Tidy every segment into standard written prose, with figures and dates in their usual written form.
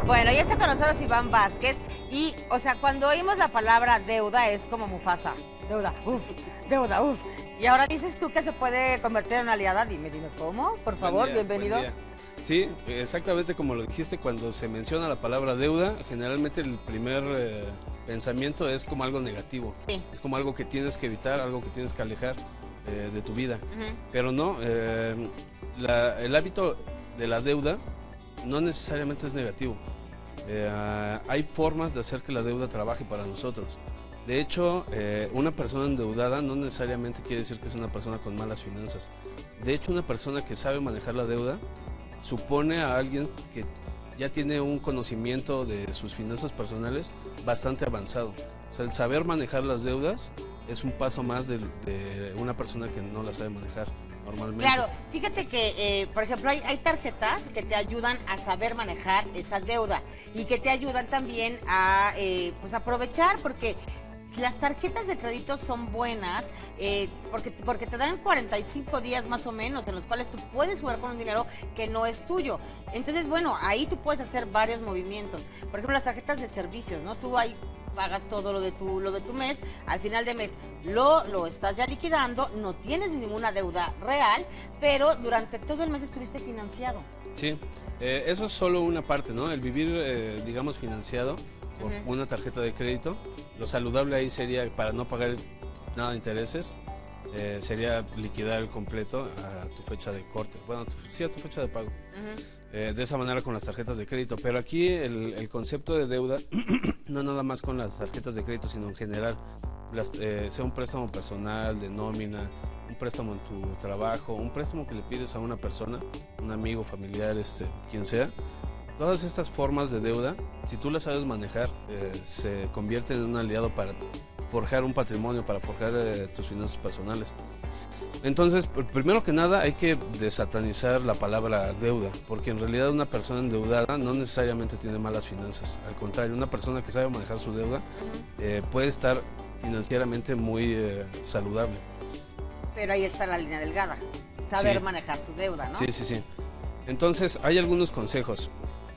Bueno, ya está con nosotros Iván Vázquez y, o sea, cuando oímos la palabra deuda es como Mufasa. Deuda, uff. Y ahora dices tú que se puede convertir en una aliada. Dime, ¿cómo? Por favor, bienvenido. Sí, exactamente como lo dijiste, cuando se menciona la palabra deuda, generalmente el primer pensamiento es como algo negativo. Sí. Es como algo que tienes que evitar, algo que tienes que alejar de tu vida. Pero no, el hábito de la deuda no necesariamente es negativo. Hay formas de hacer que la deuda trabaje para nosotros. De hecho, una persona endeudada no necesariamente quiere decir que es una persona con malas finanzas. De hecho, una persona que sabe manejar la deuda supone a alguien que ya tiene un conocimiento de sus finanzas personales bastante avanzado. O sea, el saber manejar las deudas es un paso más de una persona que no la sabe manejar normalmente. Claro, fíjate que, por ejemplo, hay tarjetas que te ayudan a saber manejar esa deuda y que te ayudan también a pues aprovechar, porque las tarjetas de crédito son buenas porque te dan 45 días más o menos en los cuales tú puedes jugar con un dinero que no es tuyo. Entonces, bueno, ahí tú puedes hacer varios movimientos. Por ejemplo, las tarjetas de servicios, ¿no? Tú ahí pagas todo lo de tu mes, al final de mes lo estás ya liquidando, no tienes ninguna deuda real, pero durante todo el mes estuviste financiado. Sí, eso es solo una parte, ¿no? El vivir, digamos, financiado por una tarjeta de crédito. Lo saludable ahí sería, para no pagar nada de intereses, sería liquidar el completo a tu fecha de corte. Bueno, sí, a tu fecha de pago. De esa manera con las tarjetas de crédito. Pero aquí el concepto de deuda, no nada más con las tarjetas de crédito, sino en general, sea un préstamo personal, de nómina, un préstamo en tu trabajo, un préstamo que le pides a una persona, un amigo, familiar, quien sea. Todas estas formas de deuda, si tú las sabes manejar, se convierten en un aliado para forjar un patrimonio, para forjar tus finanzas personales. Entonces, primero que nada, hay que desatanizar la palabra deuda, porque en realidad una persona endeudada no necesariamente tiene malas finanzas. Al contrario, una persona que sabe manejar su deuda puede estar financieramente muy saludable. Pero ahí está la línea delgada, saber manejar tu deuda, ¿no? Sí. Entonces, hay algunos consejos.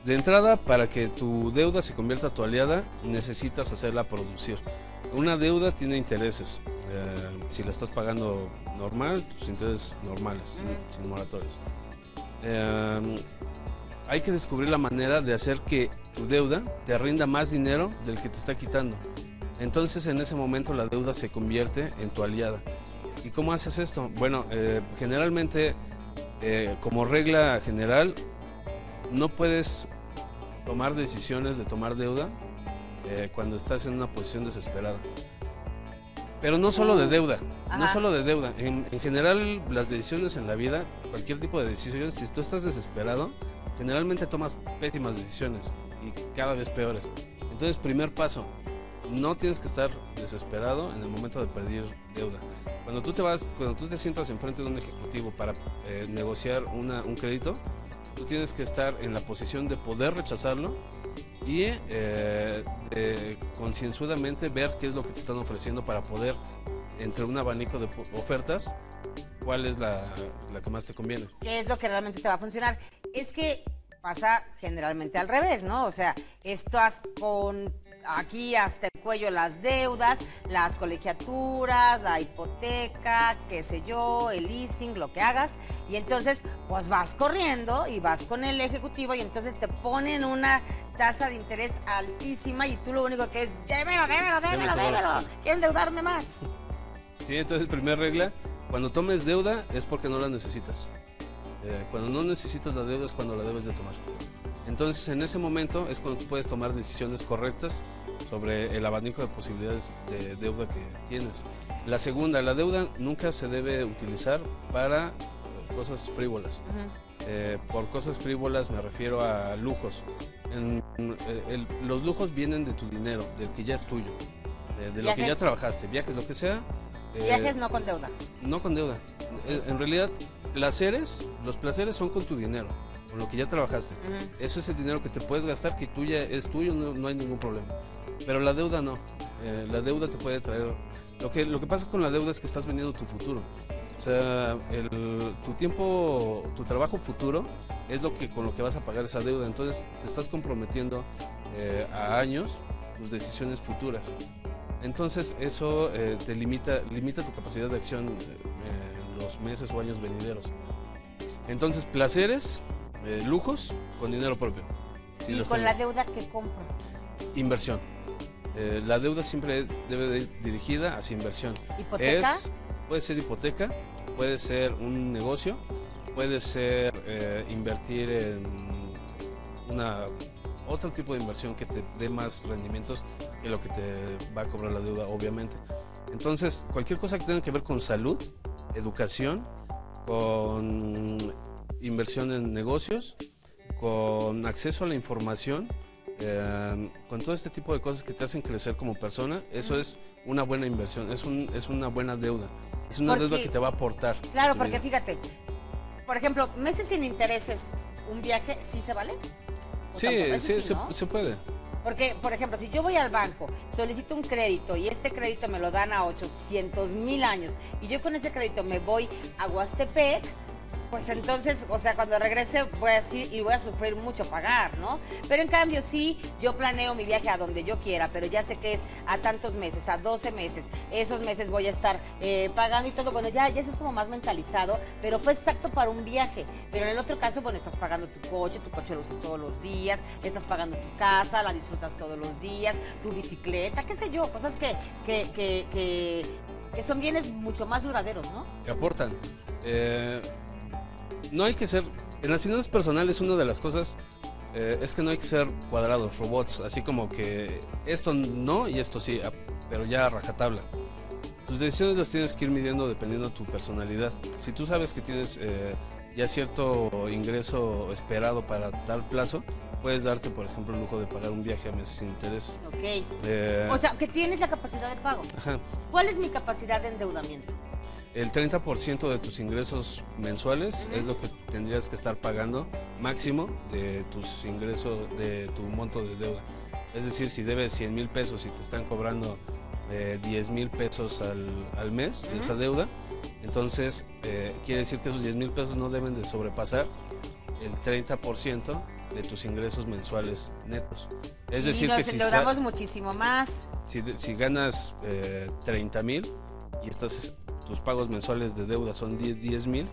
De entrada, para que tu deuda se convierta a tu aliada, necesitas hacerla producir. Una deuda tiene intereses. Si la estás pagando normal, tus intereses normales, sin moratorios. Hay que descubrir la manera de hacer que tu deuda te rinda más dinero del que te está quitando. Entonces, en ese momento, la deuda se convierte en tu aliada. ¿Y cómo haces esto? Bueno, generalmente, como regla general, no puedes tomar decisiones de tomar deuda cuando estás en una posición desesperada. Pero no solo de deuda, no solo de deuda. En general, las decisiones en la vida, cualquier tipo de decisión, si tú estás desesperado, generalmente tomas pésimas decisiones y cada vez peores. Entonces, primer paso, no tienes que estar desesperado en el momento de pedir deuda. Cuando tú te sientas enfrente de un ejecutivo para negociar un crédito, tú tienes que estar en la posición de poder rechazarlo y concienzudamente ver qué es lo que te están ofreciendo para poder, entre un abanico de ofertas, cuál es la que más te conviene. ¿Qué es lo que realmente te va a funcionar? Es que pasa generalmente al revés, ¿no? O sea, estás con aquí hasta el cuello las deudas, las colegiaturas, la hipoteca, qué sé yo, el leasing, lo que hagas, y entonces pues vas corriendo y vas con el ejecutivo y entonces te ponen una tasa de interés altísima y tú lo único que es, démelo, quiero endeudarme más. Sí, entonces primera regla, cuando tomes deuda es porque no la necesitas. Cuando no necesitas la deuda es cuando la debes de tomar. Entonces, en ese momento es cuando tú puedes tomar decisiones correctas sobre el abanico de posibilidades de deuda que tienes. La segunda, la deuda nunca se debe utilizar para cosas frívolas. Por cosas frívolas me refiero a lujos. Los lujos vienen de tu dinero, del que ya es tuyo, de lo que ya trabajaste, viajes, lo que sea. Viajes no con deuda. No con deuda. En realidad, los placeres son con tu dinero, con lo que ya trabajaste. Eso es el dinero que te puedes gastar, que es tuyo, no hay ningún problema. pero la deuda no. La deuda te puede traer... Lo que pasa con la deuda es que estás vendiendo tu futuro. O sea, tu tiempo, tu trabajo futuro es con lo que vas a pagar esa deuda. Entonces te estás comprometiendo a años tus decisiones futuras. Entonces eso te limita tu capacidad de acción en los meses o años venideros. Entonces, placeres, lujos con dinero propio. Si ¿y con la deuda qué compro? Inversión. La deuda siempre debe de ir dirigida hacia inversión. ¿Hipoteca? Puede ser hipoteca, puede ser un negocio, puede ser invertir en otro tipo de inversión que te dé más rendimientos que lo que te va a cobrar la deuda, obviamente. Entonces, cualquier cosa que tenga que ver con salud, educación, con inversión en negocios, con acceso a la información, con todo este tipo de cosas que te hacen crecer como persona, eso es una buena inversión, es una buena deuda, es una deuda que te va a aportar. Claro, porque fíjate, por ejemplo, meses sin intereses, un viaje, ¿sí se vale? Sí, ¿no? se puede. Porque, por ejemplo, si yo voy al banco, solicito un crédito y este crédito me lo dan a 800,000 años y yo con ese crédito me voy a Huastepec, pues entonces, o sea, cuando regrese voy a decir y voy a sufrir mucho pagar, ¿no? Pero en cambio sí, yo planeo mi viaje a donde yo quiera, pero ya sé que es a tantos meses, a 12 meses, esos meses voy a estar pagando y todo, bueno, ya eso es como más mentalizado, pero fue exacto para un viaje. Pero en el otro caso, bueno, estás pagando tu coche lo usas todos los días, estás pagando tu casa, la disfrutas todos los días, tu bicicleta, qué sé yo, cosas que son bienes mucho más duraderos, ¿no? Que aportan. No hay que ser, en las finanzas personales una de las cosas es que no hay que ser cuadrados, robots, así como que esto no y esto sí, pero ya a rajatabla. Tus decisiones las tienes que ir midiendo dependiendo de tu personalidad. Si tú sabes que tienes ya cierto ingreso esperado para tal plazo, puedes darte, por ejemplo, el lujo de pagar un viaje a meses sin intereses. Ok. O sea, que tienes la capacidad de pago. Ajá. ¿Cuál es mi capacidad de endeudamiento? El 30% de tus ingresos mensuales es lo que tendrías que estar pagando máximo de tus ingresos, de tu monto de deuda. Es decir, si debes 100,000 pesos y te están cobrando 10,000 pesos al mes de esa deuda, entonces quiere decir que esos 10,000 pesos no deben de sobrepasar el 30% de tus ingresos mensuales netos. Es decir, nos que si endeudamos muchísimo más. Si ganas 30,000 y tus pagos mensuales de deuda son 10,000,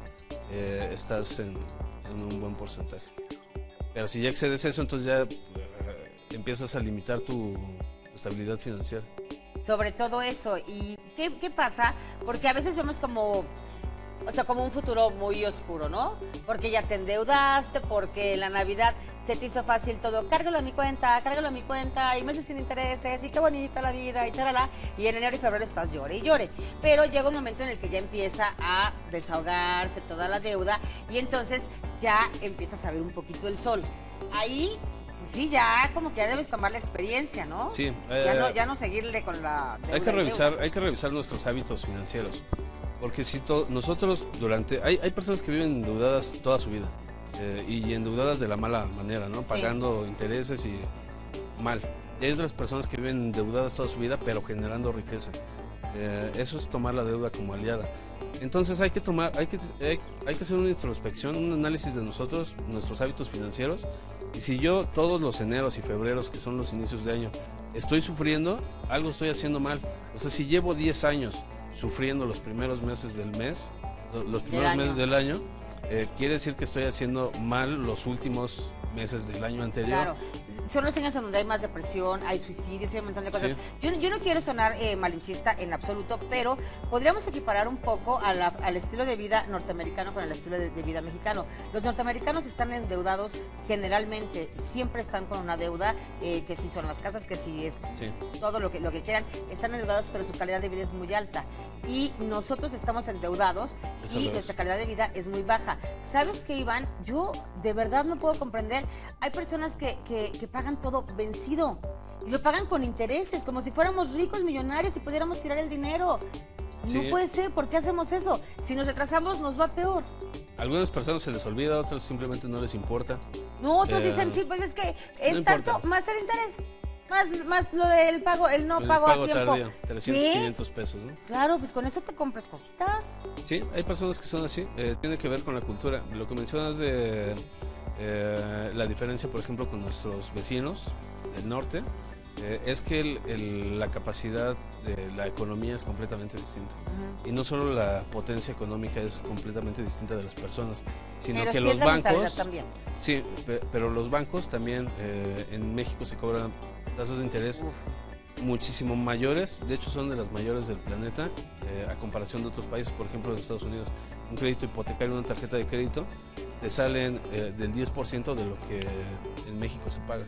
estás en un buen porcentaje. Pero si ya excedes eso, entonces ya empiezas a limitar tu estabilidad financiera. Sobre todo eso. ¿Y qué pasa? Porque a veces vemos como un futuro muy oscuro, ¿no? Porque ya te endeudaste, porque en la Navidad se te hizo fácil todo, cárgalo a mi cuenta, y meses sin intereses, y qué bonita la vida, y charala, y en enero y febrero estás llore y llore. Pero llega un momento en el que ya empieza a desahogarse toda la deuda, y entonces ya empiezas a ver un poquito el sol. Ahí, pues sí, ya como que ya debes tomar la experiencia, ¿no? Sí. Ya no seguirle con la deuda. Hay que revisar nuestros hábitos financieros. Porque si nosotros hay personas que viven endeudadas toda su vida y endeudadas de la mala manera, ¿no? Pagando intereses y mal. Y hay otras personas que viven endeudadas toda su vida pero generando riqueza. Eso es tomar la deuda como aliada. Entonces hay que hacer una introspección, un análisis de nuestros hábitos financieros. Y si yo todos los eneros y febreros, que son los inicios de año, estoy sufriendo, algo estoy haciendo mal. O sea, si llevo 10 años sufriendo los primeros meses del año, quiere decir que estoy haciendo mal los últimos meses del año anterior. Claro, son los años en donde hay más depresión, hay suicidios, hay un montón de cosas. Sí. Yo no quiero sonar malinchista en absoluto, pero podríamos equiparar un poco al estilo de vida norteamericano con el estilo de vida mexicano. Los norteamericanos están endeudados generalmente, siempre están con una deuda, que si son las casas, que si es todo lo que quieran, están endeudados, pero su calidad de vida es muy alta. Y nosotros estamos endeudados y nuestra calidad de vida es muy baja. ¿Sabes qué, Iván? Yo de verdad no puedo comprender. Hay personas que pagan todo vencido y lo pagan con intereses, como si fuéramos ricos, millonarios y pudiéramos tirar el dinero. Sí. No puede ser, ¿por qué hacemos eso? Si nos retrasamos nos va peor. A algunas personas se les olvida, a otros simplemente no les importa. No, otros dicen, sí, pues es que es no tanto importa. Más el interés. Más lo del pago, el no El pago a tiempo. tardío, 300, ¿Qué? 500 pesos, ¿no? Claro, pues con eso te compras cositas. Sí, hay personas que son así, tiene que ver con la cultura. Lo que mencionas de la diferencia, por ejemplo, con nuestros vecinos del norte, es que la capacidad de la economía es completamente distinta. Y no solo la potencia económica es completamente distinta de las personas, sino Pero que sí los es la mentalidad bancos... también. Sí, pero los bancos también en México se cobran tasas de interés muchísimo mayores, de hecho son de las mayores del planeta a comparación de otros países, por ejemplo de Estados Unidos. Un crédito hipotecario, una tarjeta de crédito, te salen del 10% de lo que en México se paga.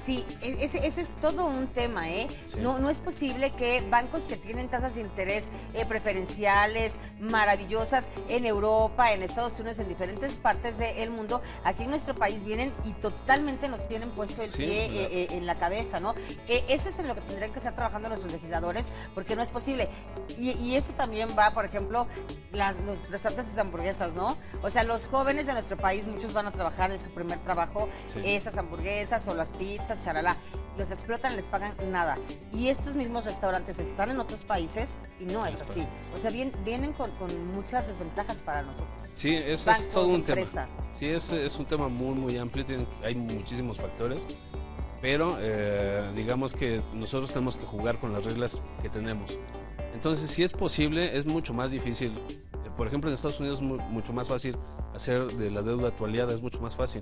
Sí, eso es todo un tema, ¿eh? Sí. No es posible que bancos que tienen tasas de interés preferenciales, maravillosas, en Europa, en Estados Unidos, en diferentes partes del mundo, aquí en nuestro país vienen y totalmente nos tienen puesto el pie en la cabeza, ¿no? Eso es en lo que tendrían que estar trabajando nuestros legisladores, porque no es posible. Y eso también va, por ejemplo, los restaurantes de hamburguesas, ¿no? O sea, los jóvenes de nuestro país, muchos van a trabajar de su primer trabajo, esas hamburguesas o las pizzas, charalá, los explotan, les pagan nada. Y estos mismos restaurantes están en otros países y no es así. O sea, vienen con muchas desventajas para nosotros. Sí, eso Bancos, es todo un empresas. tema. Sí, es un tema muy amplio, hay muchísimos factores, pero digamos que nosotros tenemos que jugar con las reglas que tenemos. Entonces, si es posible, es mucho más difícil. Por ejemplo, en Estados Unidos es mucho más fácil hacer de la deuda tu aliada, es mucho más fácil.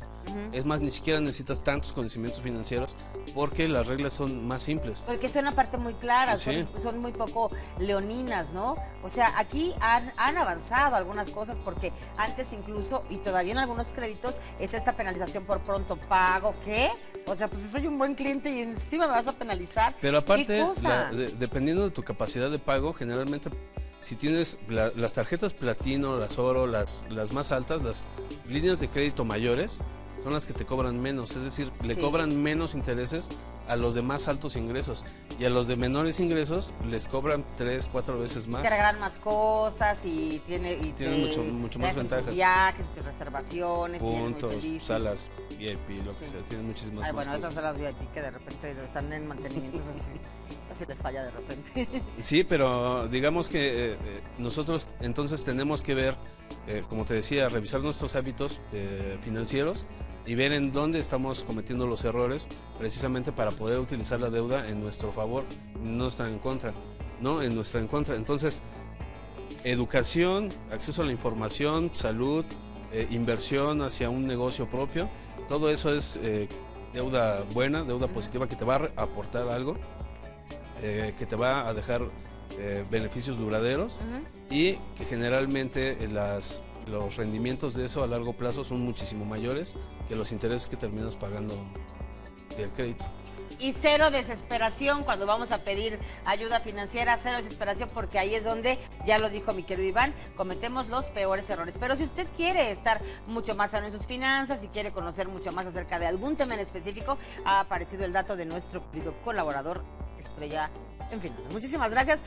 Es más, ni siquiera necesitas tantos conocimientos financieros porque las reglas son más simples. Porque es una parte muy clara, Sí. son muy poco leoninas, ¿no? O sea, aquí han avanzado algunas cosas porque antes incluso, y todavía en algunos créditos, es esta penalización por pronto pago, ¿qué? O sea, pues soy un buen cliente y encima me vas a penalizar. Pero aparte, ¿Qué cosa? dependiendo de tu capacidad de pago, generalmente si tienes las tarjetas platino, las oro, las más altas, las líneas de crédito mayores, son las que te cobran menos, es decir, le cobran menos intereses a los de más altos ingresos y a los de menores ingresos les cobran 3, 4 veces más. Te regalan más cosas y tienen mucho más ventajas. Tus viajes, tus reservaciones, y eres muy Puntos, feliz. salas, VIP, lo que sea, tienen muchísimas Ay, más bueno, cosas. esas son las VIP que de repente están en mantenimiento, así les falla de repente. Sí, pero digamos que nosotros entonces tenemos que ver, como te decía, revisar nuestros hábitos financieros y ver en dónde estamos cometiendo los errores, precisamente para poder utilizar la deuda en nuestro favor, no estar en contra, ¿no? En nuestra en contra. Entonces, educación, acceso a la información, salud, inversión hacia un negocio propio, todo eso es deuda buena, deuda positiva que te va a aportar algo, que te va a dejar beneficios duraderos y que generalmente los rendimientos de eso a largo plazo son muchísimo mayores que los intereses que terminas pagando del crédito. Y cero desesperación cuando vamos a pedir ayuda financiera, cero desesperación, porque ahí es donde, ya lo dijo mi querido Iván, cometemos los peores errores. Pero si usted quiere estar mucho más sano en sus finanzas y quiere conocer mucho más acerca de algún tema en específico, ha aparecido el dato de nuestro querido colaborador estrella en finanzas. Muchísimas gracias.